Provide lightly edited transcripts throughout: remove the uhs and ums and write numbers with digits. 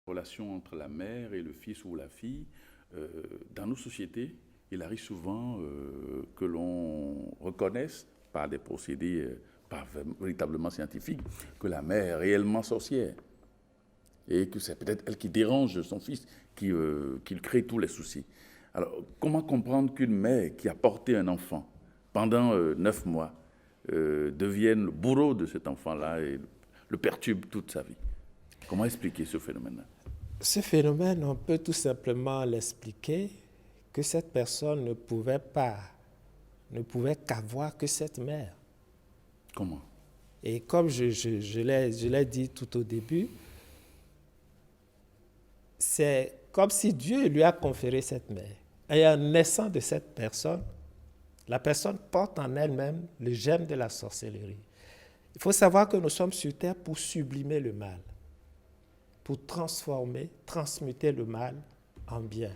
relation entre la mère et le fils ou la fille, dans nos sociétés, il arrive souvent que l'on reconnaisse par des procédés pas véritablement scientifiques que la mère est réellement sorcière et que c'est peut-être elle qui dérange son fils, qui crée tous les soucis. Alors, comment comprendre qu'une mère qui a porté un enfant pendant 9 mois devienne le bourreau de cet enfant-là et le perturbe toute sa vie? Comment expliquer ce phénomène-là? Ce phénomène, on peut tout simplement l'expliquer que cette personne ne pouvait qu'avoir que cette mère. Comment? Et comme je l'ai dit tout au début, c'est comme si Dieu lui a conféré cette mère. Et en naissant de cette personne, la personne porte en elle-même le germe de la sorcellerie. Il faut savoir que nous sommes sur terre pour sublimer le mal, pour transformer, transmuter le mal en bien.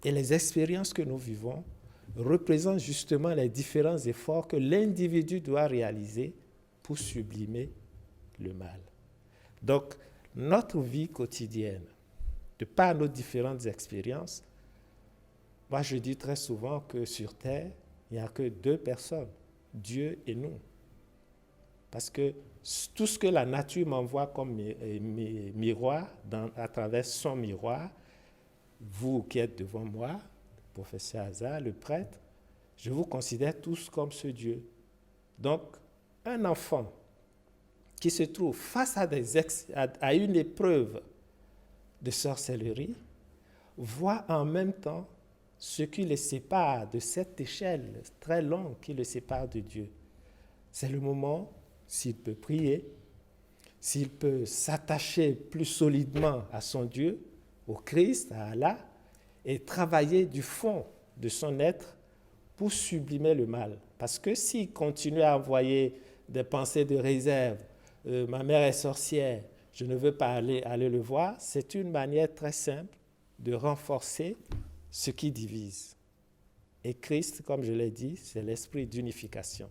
Et les expériences que nous vivons représentent justement les différents efforts que l'individu doit réaliser pour sublimer le mal. Donc, notre vie quotidienne, de par nos différentes expériences, moi je dis très souvent que sur terre, il n'y a que 2 personnes, Dieu et nous. Parce que tout ce que la nature m'envoie comme miroir, à travers son miroir, vous qui êtes devant moi, le professeur Hazard, le prêtre, je vous considère tous comme ce Dieu. Donc, un enfant qui se trouve face à une épreuve de sorcellerie voit en même temps ce qui le sépare de cette échelle très longue qui le sépare de Dieu. C'est le moment, s'il peut prier, s'il peut s'attacher plus solidement à son Dieu, au Christ, à Allah, et travailler du fond de son être pour sublimer le mal. Parce que s'il continue à envoyer des pensées de réserve, ma mère est sorcière, je ne veux pas aller le voir, c'est une manière très simple de renforcer ce qui divise. Et Christ, comme je l'ai dit, c'est l'esprit d'unification.